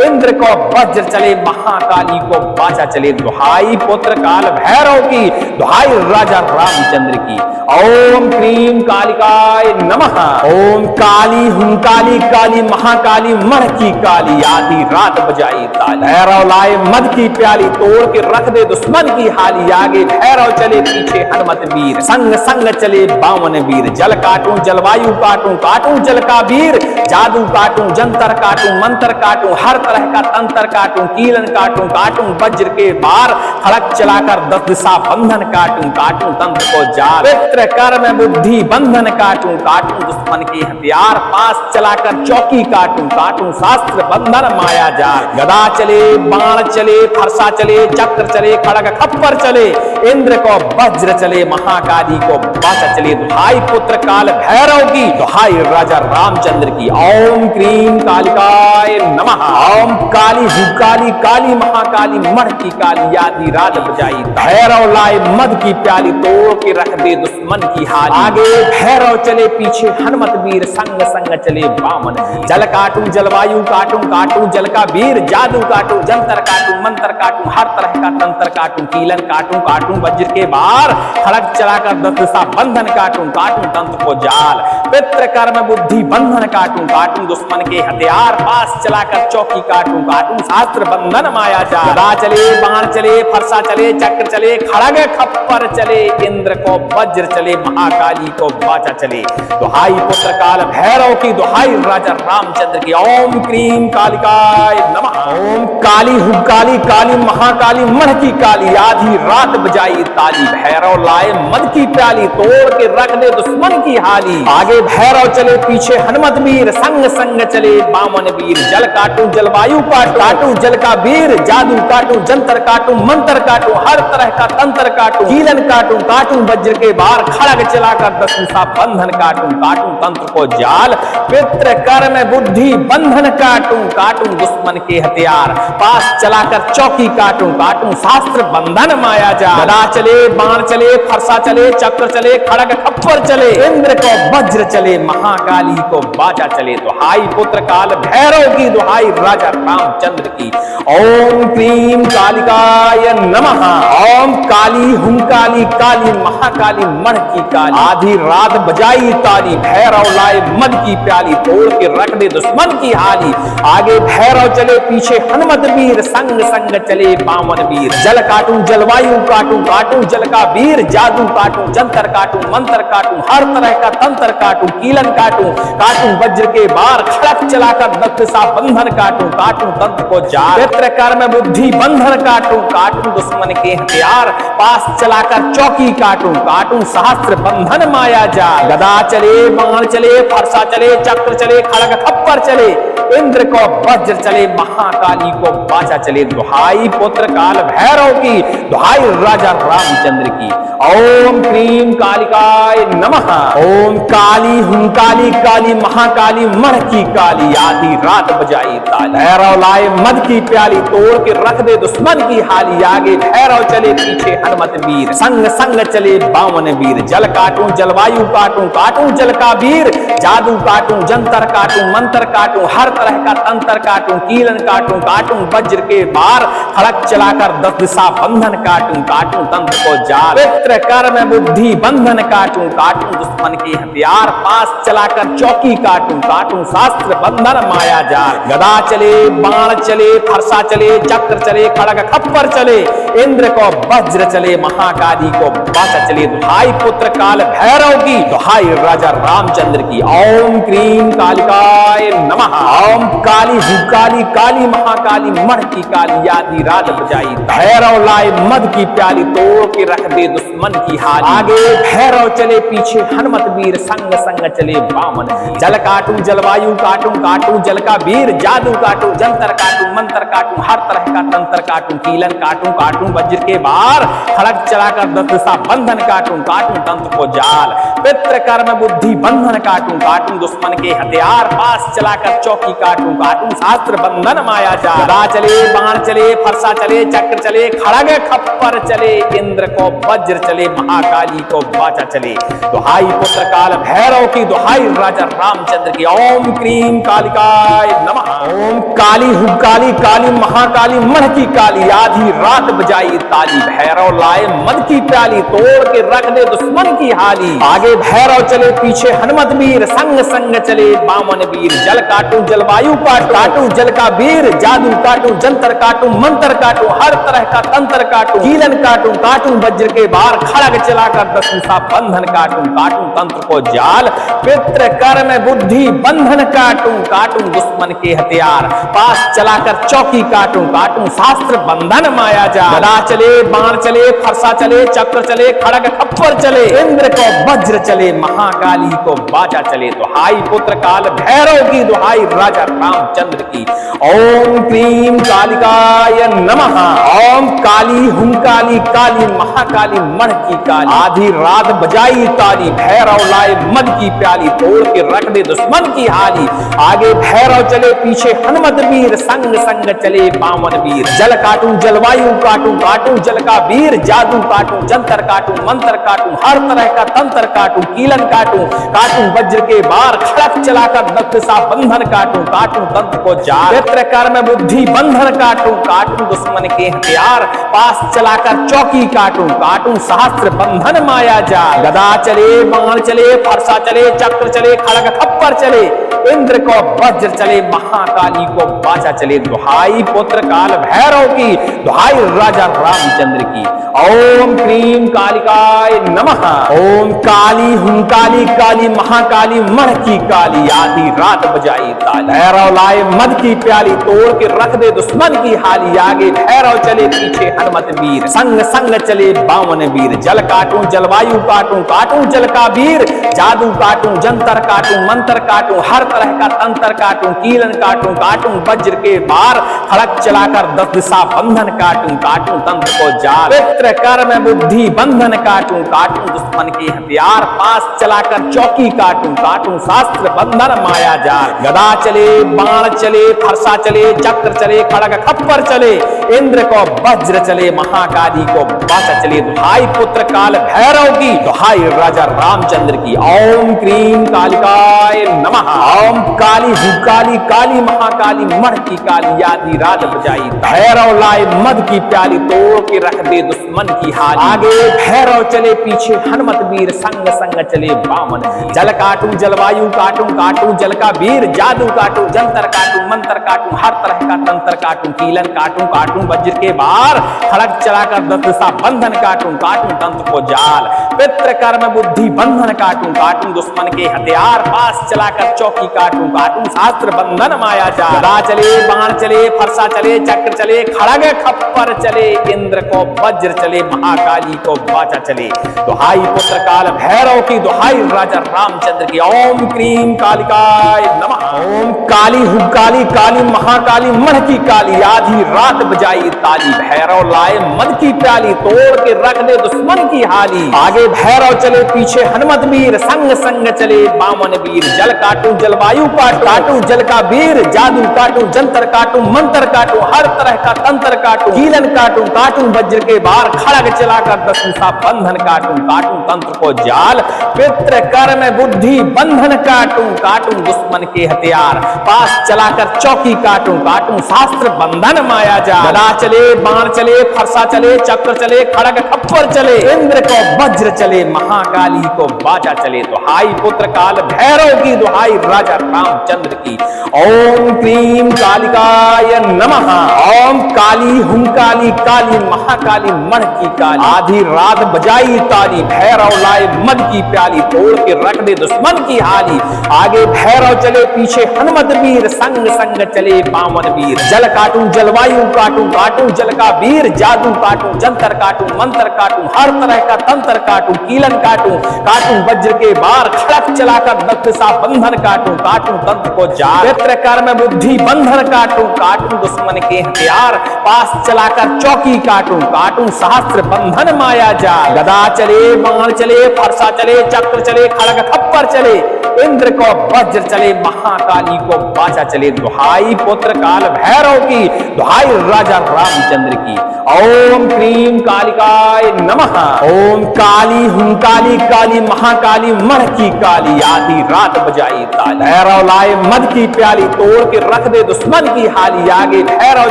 [SPEAKER 1] इंद्र को वज्र चले, महाकाली को बाचा चले, दुहाई पुत्र काल भैरव की, दुहाई राजा रामचंद्र की। ओम क्रीम कालिकाय नमः। ओम काली हुंकाली काली महाकाली मण की काली, आधी रात बजाई ताली, भैरव लाए मद की प्याली, तोड़ के रख दे दुश्मन की हाली, आगे भैरव चले पीछे हनुमत वीर, संग संग चले बामन वीर, जल काटूं जलवायु काटूं काटूं जल का वीर, जादू काटूं जंतर काटूं मंत्र काटूं, हर तरह का तंत्र काटूं, कीलन काटूं काटूं वज्र के बार, खड़क चलाकर 10 दिशा बंधन काटूं काटूं तंत्र को जाल, पित्र कर्म बुद्धि बंधन काटूं काटूं दुश्मन के हथियार, पास चलाकर चौकी काटूं काटूं शास्त्र बंधन माया जाल। गदा चले, बाण चले, फरसा चले, चक्र चले, खड़ग खप्पर चले, इंद्र को वज्र चले, महाकाली को बाचा चले, दुहाई पुत्र काल भैरव की, दुहाई राजा रामचंद्र की। ओम क्रीम कालिकाय नमः। ओम काली हुकाली काली महाकाली मण की काली, आधी रात बजाई भैरव लाए मद की प्याली, तोड़ के रख दे दुश्मन दुश्मन की हाल। आगे भैरव चले पीछे हनुमत वीर, संग संग चले बामन वीर। जल काटू जलवायु काटू, काटू जल का वीर, जादू काटू जंतर काटू मंत्र काटू, हर तरह का तंत्र काटू, कीलन काटू काटू वज्र के बार, खड़ग चलाकर दस सा बंधन काटू, काटू तंत्र को जाल, पितृ कर्म बुद्धि बंधन काटू, काटू दुश्मन के हथियार, पास चलाकर चौकी काटू, काटू शास्त्र बंधन माया जाल। गदा चले बाण चले फरसा चले चक्र चले, खड़ग खप्पर चले, इंद्र को वज्र चले, महाकाली को वाचा चले। दुहाई पुत्र काल भैरव की, दुहाई राजा रामचंद्र की। ओम क्रीम कालिकाय नमः। ओम काली हुकाली काली महाकाली मण की काली, आधी रात बजाई ताली, भैरव लाए मद की प्याली, तोड़ के रख दे दुश्मन की हाली। आगे भैरव चले पीछे हनुमत वीर, संग संग चले बामन वीर। जल काटू जलवायु काटू जल का वीर, जादू काटू जंतर काटू मंत्र काटू, हर तरह का तंत्र काटू, कीलन काटू काटू वज्र के बार, खड़ग चलाकर दशा बंधन काटू, काटू तंत्र को जाल, पितृ कर्म बुद्धि बंधन काटू, काटू दुश्मन के हथियार, पास चलाकर चौकी काटू, काटू शास्त्र बंधन माया जाल। गदा चले बाण चले फरसा चले चक्र चले, खड़ग खप्पर चले, इंद्र को वज्र चले, महाकाली को बाजा चले। दुहाई पुत्र काल भैरव की, दुहाई राजा रामचंद्र की। ओम क्रीम कालिकाय नमः। ओम काली हुंकाली काली महाकाली मण की काली, आधी रात बजाई ताली, भैरव लाए मद की प्याली, तोड़ के रख दे दुश्मन की हाली। आगे भैरव चले पीछे हनुमत वीर, संग संग चले बामन वीर। जल काटू जलवायु काटू, काटू जल का वीर, जादू काटू जंतर काटू मंत्र काटू, हर तरह का तंत्र काटू, कीलन काटू काटू वज्र के बार, खड़क चलाकर दशा बंधन काटू, काटू तंत्र को जाल, पितृ कर्म बुद्धि बंधन काटू, काटू दुश्मन के हथियार, पास चलाकर चौकी काटू, काटू सहस्त्र बंधन माया जाल। गदा चले बाण चले फरसा चले चक्र चले, खड़ग खप्पर चले, इंद्र को वज्र चले, महाकाली को बाचा चले। दुहाई पुत्र काल भैरव की, दुहाई राजा रामचंद्र की। ओम क्रीम कालिकाय नमः। ओम काली हुंकाली काली महाकाली मण की काली, आधी रात बजाई ताली, भैरव लाए मद की प्याली, तोड़ के रख दे दुश्मन की हाली। आगे भैरव चले पीछे हनुमत वीर, संग संग चले बामन वीर। जल काटू जलवायु काटू, काटू जल का वीर, जादू काटू जंतर काटू मंत्र काटू, हर तरह का तंत्र काटू, कीलन काटू, काटू वज्र के बार, खड़क चलाकर दशा बंधन काटू, काटू तंत्र को जाल, पितृ कर्म बुद्धि बंधन काटू, काटू दुश्मन के हथियार, पास चलाकर चौकी काटू, काटू शास्त्र बंधन माया जाल। गदा चले बाण चले फरसा चले चक्र चले, खड़ग खप्पर चले, इंद्र को वज्र चले, महाकाली को बाचा चले। दुहाई पुत्र काल भैरव की, दुहाई राजा रामचंद्र की। ओम क्रीम कालिकाय नमः। ओम काली हुकाली काली महाकाली मण की काली, आधी रात बजाई भैरव लाए मद की प्याली, तोड़ के रख दे दुश्मन की हाली। आगे भैरव चले पीछे हनुमत वीर, संग संग चले बामन वीर। जल काटू जलवायु काटू, काटू जल का वीर, जादू काटू जंतर काटू मंत्र काटू, हर तरह का तंत्र काटू, कीलन काटू, काटू वज्र के बार, खड़ग चलाकर दशा बंधन काटू, काटू तंत्र को जाल, पितृ कर्म बुद्धि बंधन काटू, काटू दुश्मन के हथियार, पास चलाकर चौकी काटू, काटू शास्त्र बंधन माया जाल। गदा चले बाण चले फरसा चले चक्र चले, खड़ग खप्पर चले, इंद्र को वज्र चले, महाकाली को वाचा चले। दुहाई पुत्र काल भैरव की, दुहाई राजा रामचंद्र की। ओम क्रीम कालिकाय नमः। ओम काली हुकाली काली महाकाली मण की काली, आधी रात बजाई ताली, भैरव लाए मद की प्याली, तोड़ के रख दे दुश्मन की हाली। आगे भैरव चले पीछे हनुमत वीर, संग संग चले बामन वीर। जल काटू जलवायु काटू जल का वीर, जादू काटू जंतर काटू मंत्र काटू, हर तरह का तंत्र काटू, कीलन काटू, काटू वज्र के बार, खड़ग चलाकर दशा बंधन काटू, काटू तंत्र को जाल, पितृ कर्म बुद्धि बंधन काटू, काटू दुश्मन के हथियार, पास चलाकर चौकी काटू, काटू शास्त्र बंधन माया जाल। गदा चले बाण चले फरसा चले चक्र चले, खड़ग खप्पर चले, इंद्र को वज्र चले, महाकाली को बाचा चले। दुहाई पुत्र काल भैरव की, दुहाई राजा राजा रामचंद्र की। ओम क्रीम कालिकाय नमः। ओम काली हुंकाली काली महाकाली मण की काली, आधी रात बजाई ताली, भैरव लाए मद की प्याली, तोड़ के रख दे दुश्मन की हाली। आगे भैरव चले पीछे हनुमत वीर, संग संग चले बामन वीर। जल काटूं जलवायु काटूं, काटूं जल का वीर, जादू काटूं जंतर काटूं मंत्र काटूं, हर तरह का तंत्र काटूं, कीलन काटूं, काटूं वज्र के बार, खड़क चलाकर दत्त सा बंधन काटूं, काटूं तंत्र को जाल, चित्रकार में बुद्धि बंधन काटूं, काटूं दुश्मन के हथियार, पास चलाकर चौकी काटूं, काटूं सहस्त्र बंधन माया जाल। गदा चले बाण चले फरसा चले चक्र चले खड़ग खप्पर चले, इंद्र को वज्र चले महाकाली को बाचा चले। दुहाई पुत्र काल भैरव की, दुहाई राजा रामचंद्र की। ओम क्रीम कालिकाय नमः। ओम काली हुंकाली काली महाकाली मण की काली, आधी रात बजाई ताली, भैरव लाए मद की प्याली, तोड़ के रख दे दुश्मन की हाली। आगे भैरव चले पीछे हनुमत वीर, संग संग चले बामन वीर। जल काटूं जलवायु काटूं, काटूं जल का वीर, जादू काटूं जंतर काटूं मंत्र काटूं, हर तरह का तंत्र काटूं, कीलन काटूं, काटूं वज्र के बार, खड़क चलाकर दस दिशा बंधन काटूं, काटूं तंत्र को जाल, चित्रकार में बुद्धि बंधन काटूं, काटूं दुश्मन के हथियार, पास चलाकर चौकी काटूं, काटूं शास्त्र बंधन माया जाल। गदा चले बाण चले फरसा चले चक्र चले खड़ग खप्पर चले, इंद्र को वज्र चले महाकाली को बाचा चले। दुहाई पुत्र काल भैरव की, दुहाई राजा रामचंद्र की। ओम क्रीम कालिकाय नमः। ओम काली हुंकाली काली महाकाली मण की काली, आधी रात बजाई भैरव लाए मद की प्याली, तोड़ के रख दे दुश्मन की हाली। आगे भैरव चले पीछे हनुमत वीर, संग संग चले बामन वीर। जल काटूं जलवायु काटूं, काटूं जल का वीर, जादू काटूं जंतर काटूं मंत्र काटूं, हर तरह का तंत्र काटूं, कीलन काटूं, काटूं वज्र के बार, खड़क चलाकर दस दिशा बंधन काटूं, काटूं तंत्र को जाल, पितृ कर्म बुद्धि बंधन काटूं, काटूं दुश्मन के हथियार, पास चलाकर चौकी काटूं, काटूं शास्त्र बंधन माया जाल। गदा चले बाण चले फरसा चले चक्र चले खड़ग खप्पर चले, इंद्र को वज्र चले महाकाली को बाचा चले। दुहाई पुत्र काल भैरव की, दुहाई राजा रामचंद्र की। ओम क्रीम कालिकाय नमः। ओम काली हुंकाली काली महाकाली मण की काली, आधी रात बजाई ताली, भैरव लाए मद की प्याली, तोड़ के रख दे दुश्मन की हाली। आगे भैरव चले पीछे हनुमत वीर, संग संग चले बामन वीर। जल काटूं जलवायु काटूं जल का वीर, जादू काटूं जंतर काटूं मंत्र काटूं, हर तरह का तंत्र काटूं, कीलन काटूं, काटूं वज्र के बार, खड़ग चलाकर दस दिशा बंधन काटूं, काटूं तंत्र को जाल, पितृ कर्म बुद्धि बंधन काटूं, काटूं दुश्मन के हथियार, पास चलाकर चौकी काटूं, काटूं शास्त्र बंधन माया जाल। गदा चले बाण चले फरसा चले चक्र चले खड़ग खप्पर चले, इंद्र को वज्र चले महाकाली को बाचा चले। दुहाई पुत्र काल भैरव की, दुहाई राजा रामचंद्र की। ओम क्रीम कालिकाय नमः। ओम काली हुंकाली काली महाकाली मण की काली, आधी रात बजाई ताली, भैरव लाए मद की प्याली, तोड़ के रख दे दुश्मन की हाली। आगे भैरव चले पीछे हनुमत वीर, संग संग चले बामन वीर। जल काटूं जलवायु काटूं, काटूं जल का वीर, जादू काटूं जंतर काटूं मंत्र काटूं, हर तरह का तंत्र काटूं, कीलन काटूं, काटूं वज्र के बार, खड़क चलाकर दत्त सा बंधन काटूं, काटूं तंत्र को जाल, चित्रकार में बुद्धि बंधन काटूं, काटूं दुश्मन के हथियार, पास चलाकर चौकी काटूं, काटूं सहस्त्र बंधन माया जाल। गदा चले बाण चले फरसा चले चक्र चले खड़ग खप्पर चले, इंद्र को वज्र चले महाकाली को बाचा चले। दुहाई पुत्र काल भैरव की, दुहाई राजा रामचंद्र की। ओम क्रीम कालिकाय नमः। ओम काली हुंकाली काली महाकाली मण की काली, आधी रात बजाई ताली, भैरव लाए मद की प्याली, तोड़ के रख दे दुश्मन की हाली। आगे भैरव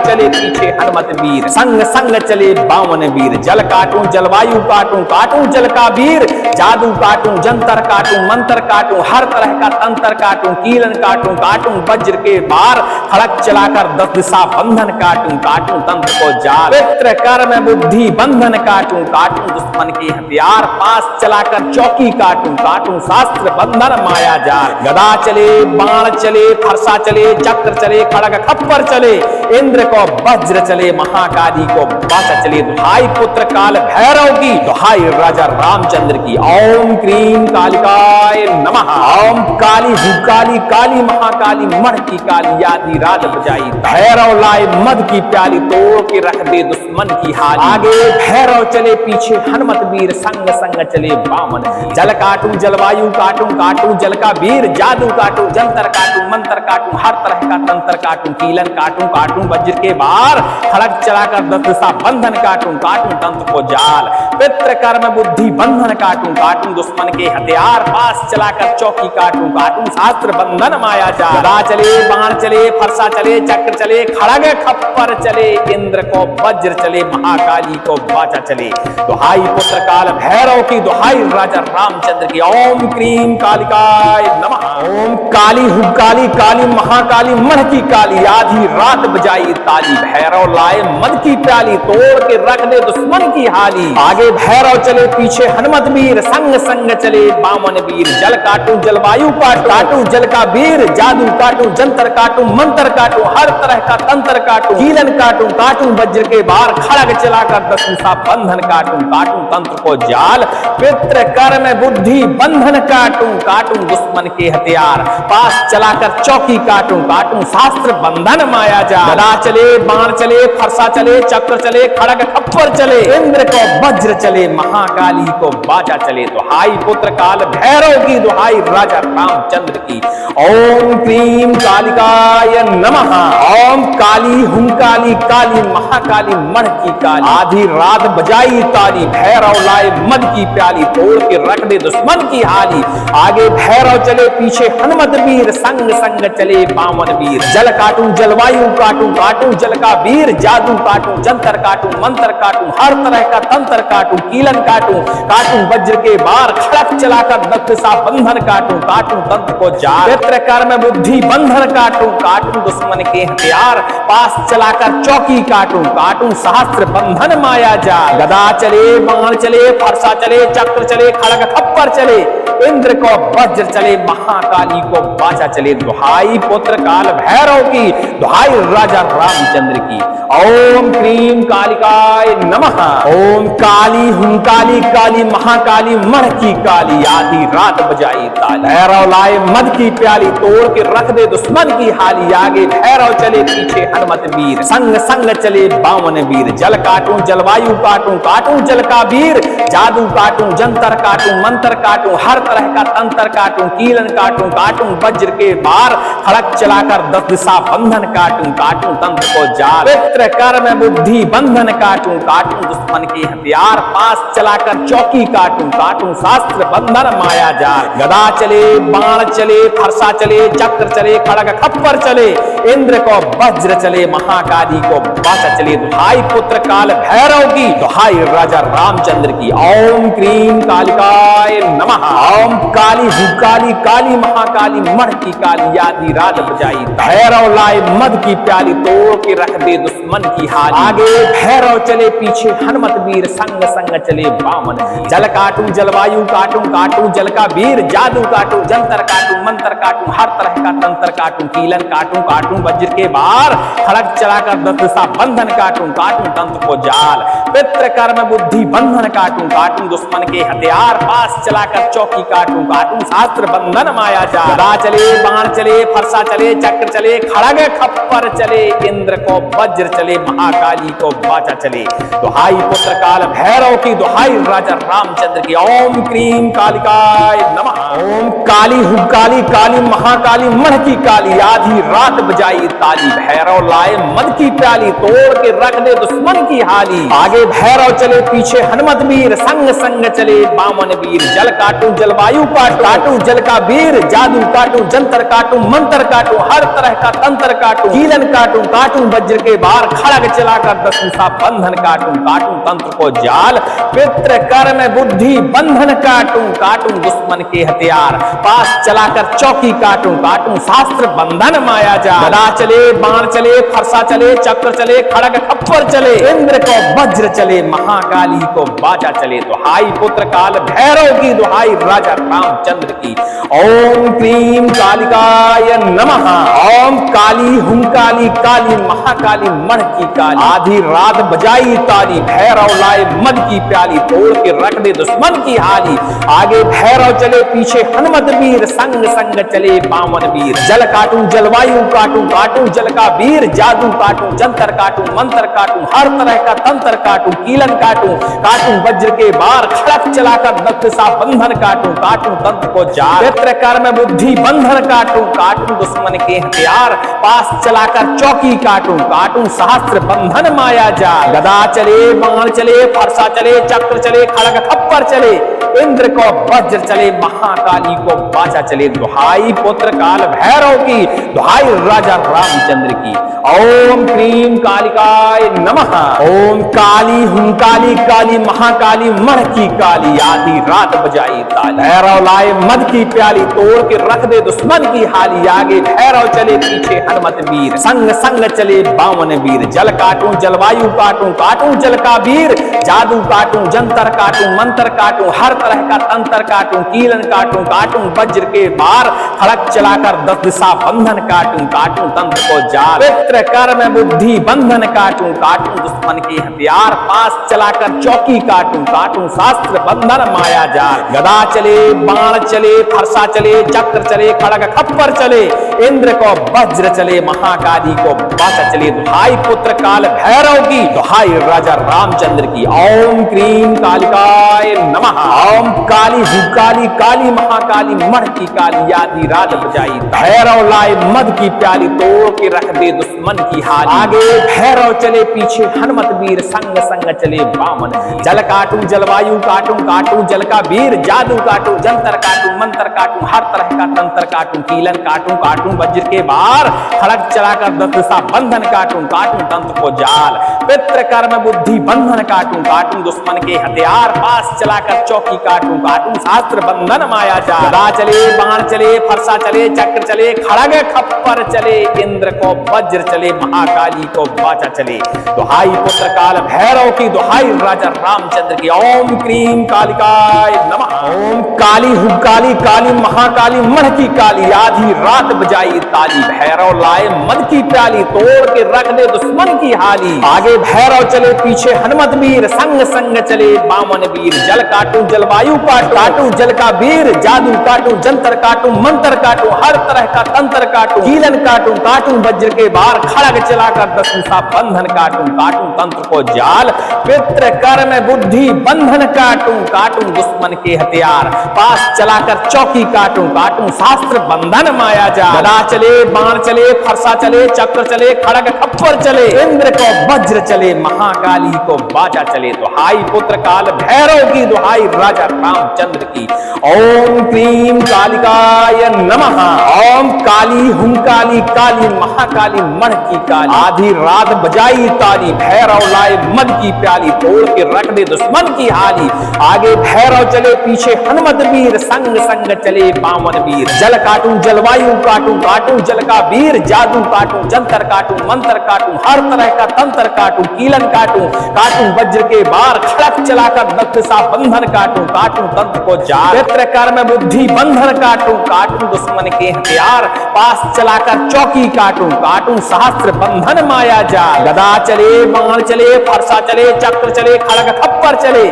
[SPEAKER 1] चले पीछे हनुमत वीर, संग संग चले बामन वीर। जल काटूं जलवायु काटूं, काटूं जल का वीर, जादू काटूं जंतर काटूं मंत्र काटूं, हर तरह का तंत्र काटूं, कीलन काटूं, काटूं वज्र के बार, खड़क चलाकर दस दिशा बंधन काटूं, काटूं तंत्र को जाल, पितृ कर्म बुद्धि बंधन काटूं, काटूं दुश्मन के हथियार, पास चलाकर चौकी काटूं, काटूं शास्त्र बंधन माया जाल। गदा चले चले, बाण चले, फरसा चले, चक्र चले, खड़ग खप्पर चले, इंद्र को वज्र चले, महाकाली को वाचा चले। दुहाई पुत्र काल भैरव की, दुहाई राजा रामचंद्र की। ओम क्रीम कालिकाय नमः। ओम काली हुकाली काली महाकाली मण की काली आधी रात बजाई, भैरव लाए मद की प्याली, तोड़ के रख दे दुश्मन की हाल। आगे भैरव चले, पीछे हनुमत वीर, संग संग चले बामन। जल काटू जलवायु काटू, काटू जल का वीर, जादू काटू जंतर काटू मंत्र काटू, हर तरह का तंत्र काटू, कीलन काटू काटू वज्र के बार, खड़ग चलाकर दशा बंधन काटू, काटू तंत्र को जाल, पितृ कर्म बुद्धि बंधन काटू, काटू दुश्मन के हथियार, पास चलाकर चौकी काटू, काटू शास्त्र बंधन माया जाल। गदा चले, बाण चले, फरसा चले, चक्र चले, खड़ग खप्पर चले, इंद्र को वज्र चले, महाकाली को वाचा चले। दुहाई पुत्र काल भैरव की, दुहाई राजा रामचंद्र की। ओम क्रीम कालिकाय नमः। ओम काली हुकाली काली महाकाली मण की काली, आधी रात बजाई ताली, भैरव लाए मद की प्याली, तोड़ के रख दे दुश्मन की हाली। आगे भैरव चले, पीछे हनुमत वीर, संग संग चले बामन वीर। जल काटू जलवायु काटू जल का वीर, जादू काटू जंतर काटू मंत्र काटू, हर तरह का तंत्र काटू, कीलन काटू काटू वज्र के बार, खड़ग चलाकर दशा बंधन काटू, काटू तंत्र को जाल, पितृ कर्म बुद्धि बंधन काटू, काटू दुश्मन के हथियार, पास चलाकर चौकी काटू, काटू शास्त्र बंधन माया जाल। गदा चले, बाण चले, फरसा चले, चक्र चले, खड़ग खप्पर चले, इंद्र को वज्र चले, महाकाली को वाचा चले। दुहाई पुत्र काल भैरव की, दुहाई राजा रामचंद्र की। ओम क्रीम कालिकाय नमः। ओम काली हुंकाली काली महाकाली मण की काली, आधी रात बजाई ताली, भैरव लाए मद की प्याली, तोड़ के रख दे दुश्मन की हाली। आगे भैरव चले, पीछे हनुमत वीर, संग संग चले बामन वीर। जल काटू जलवायु काटू, काटू जल का वीर, जादू काटू जंतर काटू मंत्र काटू, हर तरह का तंत्र काटू, कीलन काटू काटू वज्र के बार, खड़क चलाकर दशा बंधन काटू, काटू तंत्र को जाल, पितृ कर्म बुद्धि बंधन काटू, काटू दुश्मन के हथियार, पास चलाकर चौकी काटू, काटू शास्त्र बंधन माया जाल। गदा चले, बाण चले, फरसा चले, चक्र चले, खड़ग खप्पर चले, इंद्र को वज्र चले, महाकाली को वाचा चले। दुहाई पुत्र काल भैरव की, दुहाई राजा रामचंद्र की। ओम क्रीम कालिकाय नमः। ओम काली हुंकाली काली महाकाली मण की काली, आधी रात बजाई ताली, भैरव लाए मद की प्याली, तोड़ के रख दे दुश्मन की हाली। आगे भैरव चले, पीछे हनुमत वीर, संग संग चले बामन वीर। जल काटू जलवायु काटू, काटू जल का वीर, जादू काटू जंतर काटू मंत्र काटू, हर तरह का तंत्र काटू, कीलन काटू, काटू वज्र के बार, खड़क चलाकर दशा बंधन काटू, काटू तंत्र को जाल, पितृ कर्म बुद्धि बंधन काटू, काटू दुश्मन के हथियार, पास चलाकर चौकी काटू, काटू शास्त्र बंधन माया जाल। गदा चले, बाण चले, फरसा चले, चक्र चले, खड़ग खप्पर चले, इंद्र को वज्र चले, महाकाली को वाचा चले। दुहाई पुत्र काल भैरव की, दुहाई राजा रामचंद्र की। ओम क्रीम कालिकाय नमः। ओम काली हुकाली काली महाकाली मण की काली, आधी रात बजाई भैरव लाए मद की प्याली, तोड़ के रख दे दुश्मन की हाली। आगे भैरव चले, पीछे हनुमत वीर, संग संग चले बामन। जल काटू जलवायु काटू, काटू जल का वीर, जादू काटू जंतर काटू मंत्र काटू, हर तरह का तंत्र काटू, कीलन काटू, काटू वज्र के बार, खड़ग चलाकर दशा बंधन काटू, काटू तंत्र को जाल, पितृ कर्म बुद्धि बंधन काटू, काटू दुश्मन के हथियार, पास चलाकर चौकी काटू, काटू शास्त्र बंधन माया जाल। गदा चले, बाण चले, फरसा चले, चक्र चले, खड़ग खप्पर चले, इंद्र को वज्र चले, महाकाली को वाचा चले। दुहाई पुत्र काल भैरव की, दुहाई राजा रामचंद्र की। ओम क्रीम कालिकाय नमः। ओम काली हुकाली काली महाकाली मण की काली, आधी रात बजाई ताली, भैरव लाए मद की प्याली, तोड़ के रख दे दुश्मन की हाली। आगे भैरव चले, पीछे हनुमत वीर, संग संग चले बामन वीर। जल काटू जलवायु काटू जल का वीर, जादू काटू जंतर काटू मंत्र काटू, हर तरह का तंत्र काटू, कीलन काटू, काटू वज्र के बार, खड़ग चलाकर दशा बंधन काटू, काटू तंत्र को जाल, पितृ कर्म बुद्धि बंधन काटू, काटू दुश्मन के हथियार, पास चलाकर चौकी काटू, काटू शास्त्र बंधन माया जाल। गदा चले, बाण चले, फरसा चले, चक्र चले, खड़ग खप्पर चले, इंद्र को वज्र चले, महाकाली को वाचा चले। दुहाई पुत्र काल भैरव की, दुहाई राजा रामचंद्र की। ओम क्रीम क्रीम कालिकाय नमः। ओम काली हुंकाली काली महाकाली मण की काली, आधी रात बजाई ताली, भैरव लाए मद की प्याली, तोड़ के रख दे दुश्मन की हाली। आगे भैरव चले पीछे हनुमत वीर, संग संग चले बामन वीर। जल काटूं जलवायु काटूं, काटूं जल का वीर, जादू काटूं जंतर काटूं मंत्र काटूं, हर तरह का तंत्र काटूं, कीलन काटूं, काटूं वज्र के बार, खड़क चलाकर दत्त सा बंधन काटूं, काटूं तंत्र को जाल, पित्र कर्म बुद्धि बंधन काटूं, काटूं दुश्मन के हथियार, पास चलाकर चौकी काटूं, काटूं सहस्त्र बंधन माया जाल। गदा चले बाण चले फरसा चले चक्र चले खड़ग खप्पर चले, इंद्र को वज्र चले महाकाली को बाचा चले। दुहाई पुत्र काल भैरव की, दुहाई राजा रामचंद्र की। ओम क्रीम कालिकाय नमः। ओम काली हुंकाली काली महाकाली मण की काली, आधी रात बजाई ताली, भैरव लाए मद की प्याली, तोड़ के रख दे दुश्मन की हाली। आगे भैरव चले पीछे हनुमत वीर, संग संग चले बामन वीर। जल काटूं जलवायु काटूं, काटूं जल का वीर, जादू काटूं जंतर काटूं मंत्र काटूं, हर तरह का तंत्र काटूं, कीलन काटूं, काटूं वज्र के बार, खड़क चलाकर दस दिशा बंधन काटूं, काटूं तंत्र को जाल, पित्र कर्म बुद्धि बंधन काटूं, काटूं दुश्मन के हथियार, पास चलाकर चौकी काटूं, काटूं शास्त्र बंधन माया जाल। गदा चले बाण चले फरसा चले चक्र चले खड़ग खप्पर चले, इंद्र को वज्र चले महाकाली को बाचा चले। दुहाई पुत्र काल भैरव की, दुहाई राजा रामचंद्र की। ओम क्रीम कालिकाय नमः। ओम काली हुंकाली काली महाकाली मण की काली, आधी रात बजाई भैरव लाए मद की प्याली, तोड़ के रख दे दुश्मन की हाली। आगे भैरव चले पीछे हनुमत वीर, संग संग चले बामन वीर। जल काटूं जलवायु काटूं, काटूं जल का वीर, जादू काटूं जंतर काटूं मंत्र काटूं, हर तरह का तंत्र काटूं, कीलन काटूं, काटूं वज्र के बार, खड़ग चलाकर दस दिशा बंधन काटूं, काटूं तंत्र को जाल, पित्र कर्म बुद्धि बंधन काटूं, काटूं दुश्मन के हथियार, पास चलाकर चौकी काटूं, काटूं शास्त्र बंधन माया जाल। गदा चले बाण चले फरसा चले चक्र चले खड़ग खप्पर चले, इंद्र को वज्र चले महाकाली को बाचा चले। दुहाई पुत्र काल भैरव की, दुहाई राजा रामचंद्र की। ओम क्रीम कालिकाय नमः। ओम काली हुंकाली काली महाकाली मण की काली, आधी रात बजाई ताली, भैरव लाए मद की प्याली, तोड़ के रख दे दुश्मन की हाली। आगे भैरव चले पीछे हनुमत वीर, संग संग चले बामन वीर। जल काटूं जलवायु काटूं जल का वीर, जादू काटूं जंतर काटूं मंत्र काटूं, हर तरह का तंत्र काटूं, कीलन काटूं, काटूं वज्र के बार, खड़ग चलाकर दस दिशा बंधन काटूं, काटूं तंत्र को जाल, पित्र कर्म बुद्धि बंधन काटूं, काटूं दुश्मन के हथियार, पास चलाकर चौकी काटूं, काटूं शास्त्र बंधन माया जाल। गदा चले बाण चले फरसा चले चक्र चले खड़ग खप्पर चले, इंद्र को वज्र चले महाकाली को बाचा चले। दुहाई पुत्र काल भैरव की, दुहाई राजा रामचंद्र की। ओम क्रीम कालिकाय नमः। ओम काली हुंकाली काली महाकाली मण की काली, आधी रात बजाई ताली, भैरव लाए मद की प्याली, तोड़ के रख दे दुश्मन की हाली। आगे भैरव चले पीछे हनुमत वीर, संग संग चले बामन वीर। जल काटूं जलवायु काटूं, काटूं जल का वीर, जादू काटूं जंतर काटूं मंत्र काटूं, हर तरह का तंत्र काटूं, कीलन काटूं, काटूं वज्र के बार, खड़क चलाकर दत्त सा बंधन काटूं, काटूं तंत्र को जाल, पित्र कर्म बुद्धि बंधन काटूं, काटूं दुश्मन के हथियार, पास चलाकर चौकी काटूं, काटूं सहस्त्र बंधन माया जाल। गदा चले बाण चले फरसा चले चक्र चले खड़ग खप्पर चले,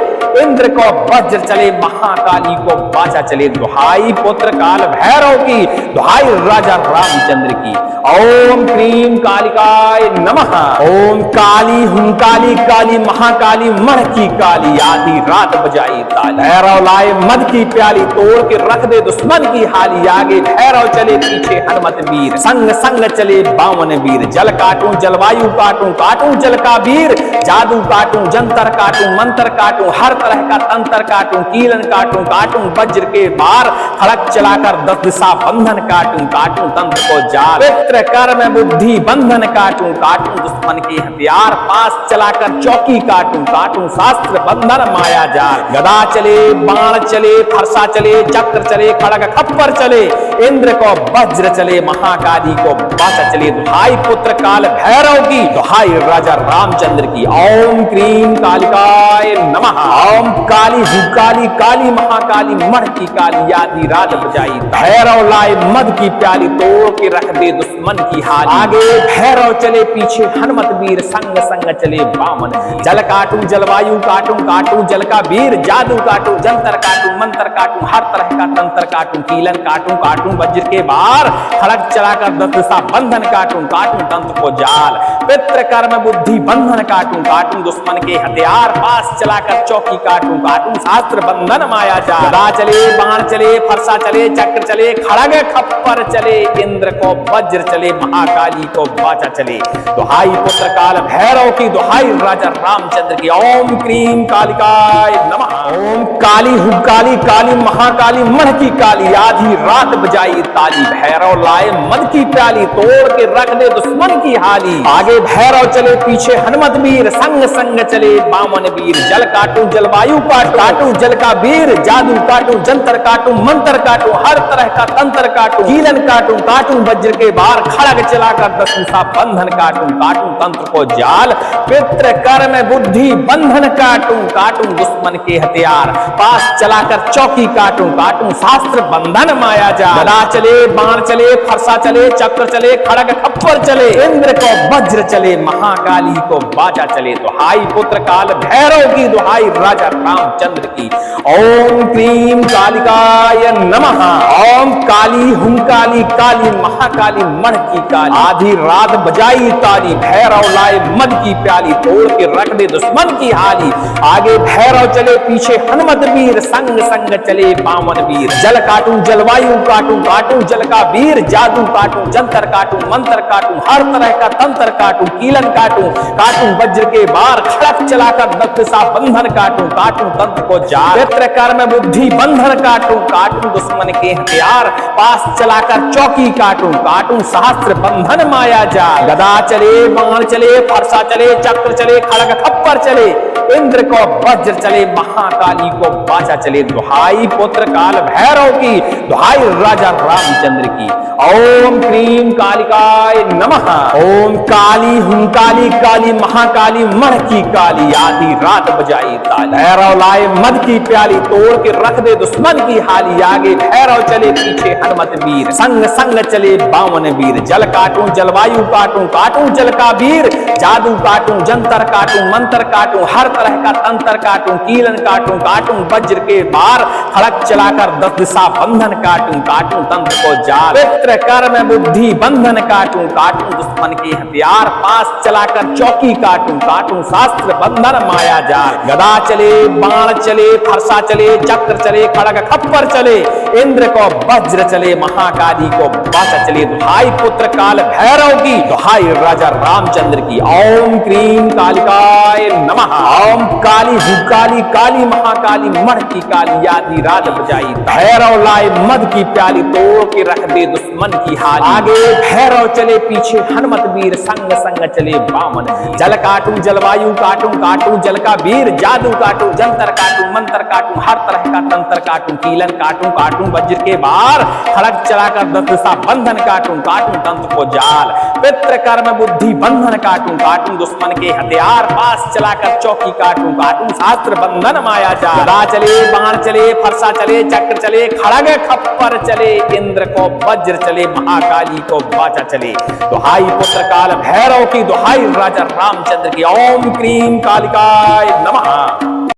[SPEAKER 1] इंद्र को वज्र चले महाकाली को बाचा चले। दुहाई पुत्र काल भैरव की, दुहाई राजा रामचंद्र की। ओम क्रीम कालिकाय नमः। ओम काली हुंकाली काली महाकाली मण की काली, आधी रात बजाई ताली, भैरव लाए मद की प्याली, तोड़ के रख दे दुश्मन की हाली। आगे भैरव चले पीछे हनुमत वीर, संग संग चले बामन वीर। जल काटूं जलवायु काटूं, काटूं जल का वीर, जादू काटूं जंतर काटूं मंत्र काटूं, हर तरह का तंत्र काटूं, कीलन काटूं, काटूं वज्र के बार, खड़क चलाकर दस दिशा बंधन काटूं, काटूं तंत्र को जाल, पित्र कर्म बुद्धि बंधन काटूं, काटूं दुश्मन के हथियार, पास चलाकर चौकी काटूं, काटूं शास्त्र बंधन माया जाल। गदा चले बाण चले फरसा चले चक्र चले खड़ग खप्पर चले, इंद्र को वज्र चले महाकाली को बाचा चले। दुहाई पुत्र काल भैरव की, दुहाई राजा रामचंद्र की। ओम क्रीम कालिकाय नमः। ओम काली हुकाली काली महाकाली मण की काली आधी रात बजाई भैरव लाए मद की प्याली तोड़ के रख दे दुश्मन की हाल आगे भैरव चले पीछे हनुमत वीर संग संग चले बामन जल काटू जलवायु काटू काटू जल का वीर जादू काटू जंतर काटू मंत्र काटू हर तरह का तंत्र काटू कीलन काटू काटू वज्र के बार खड़ग चलाकर दशा बंधन काटू काटू तंत्र को जाल पितृ कर्म बुद्धि बंधन काटू काटू दुश्मन के हथियार पास चलाकर चौकी काटू काटू शास्त्र बंधन माया जाल गदा चले बाण चले फरसा चले चक्र चले खड़ग खप्पर चले इंद्र को वज्र चले महाकाली को वाचा चले दुहाई पुत्र काल भैरव की दुहाई राजा रामचंद्र की ओम क्रीम कालिकाय नमः ओम काली हुकाली काली महाकाली मण की काली आधी रात बजाई ताली भैरव लाए मद की प्याली तोड़ के रख दे दुश्मन की हाली आगे भैरव चले पीछे हनुमत वीर संग संग चले बामन वीर जल काटू जलवायु काटू जल का वीर जादू काटू जंतर काटू मंत्र काटू हर तरह का तंत्र काटू कीलन काटू काटू वज्र के बार खड़ग चलाकर दशा बंधन काटू काटू तंत्र को जाल पितृ कर्म बुद्धि बंधन काटू काटू दुश्मन के हथियार पास चलाकर चौकी काटू काटू शास्त्र बंधन माया जा गदा चले बाण चले फरसा चले चक्र चले खड़ग खप्पर चले इंद्र को वज्र चले महाकाली को बाजा चले दुहाई पुत्र काल भैरव की दुहाई राजा रामचंद्र की ओम क्रीम कालिकाय नमः ओम काली हुंकाली काली महाकाली मण की काली आधी रात बजाई ताली भैरव लाए मद की प्याली तोड़ के रख दे दुश्मन की हाली आगे भैरव चले पीछे हनुमत वीर संग संग चले बामन वीर जल काटू जलवायु काटू काटू जल का वीर जादू काटू जंतर काटू मंत्र काटू हर तरह का तंत्र काटू कीलन काटू काटू वज्र के बार खड़क चलाकर दशा बंधन काटू काटू तंत्र को जाल पितृ कर्म बुद्धि बंधन काटू काटू दुश्मन के हथियार पास चलाकर चौकी काटू काटू शास्त्र बंधन माया जा गदा चले बाण चले फरसा चले चक्र चले खड़ग खप्पर चले इंद्र को वज्र चले महाकाली को बाजा चले दुहाई पुत्र काल भैरव की दुहाई राजा रामचंद्र की ओम क्रीम कालिकाय नमः ओम काली हुंकाली काली महाकाली मण की काली आधी रात बजाई ताली भैरव लाए मद की प्याली तोड़ के रख दे दुश्मन की हाली आगे भैरव चले पीछे हनुमत वीर संग संग चले बामन वीर जल काटू जलवायु काटू काटू जल का वीर जादू काटू जंतर काटू मंत्र काटू हर तरह का तंत्र काटू कीलन काटू काटू वज्र के बार खड़क चलाकर दशा बंधन काटू काटू तंत्र को जाल पितृ कर्म बुद्धि बंधन काटू काटू दुश्मन के हथियार पास चलाकर चौकी काटू काटू शास्त्र बंधन माया जाल गदा चले बाण चले फरसा चले चक्र चले खड़ग खप्पर चले इंद्र को वज्र चले महाकाली को बाचा चले दुहाई पुत्र काल भैरव की दुहाई राजा रामचंद्र की ओम क्रीम कालिकाय नमः ओम काली हुकाली काली महाकाली मण की काली आधी रात बजाई भैरव लाए मद की प्याली तोड़ के रख दे दुश्मन की हाल आगे भैरव चले पीछे हनुमत वीर संग संग चले बामन जल काटू जलवायु काटू काटू जल का वीर जादू काटू जंतर काटू मंत्र काटू हर तरह का तंत्र काटू कीलन काटू काटू वज्र के बार खड़ग चलाकर दशा बंधन काटू काटू तंत्र को जाल पितृ कर्म बुद्धि बंधन काटू काटू दुश्मन के हथियार पास चलाकर चौकी काटू काटू शास्त्र बंधन माया जा गदा चले बाण चले फरसा चले चक्र चले खड़ग खप्पर चले इंद्र को वज्र चले महाकाली को वाचा चले दुहाई पुत्र काल भैरव की दुहाई राजा रामचंद्र की ओम क्रीम कालिकाय नमः।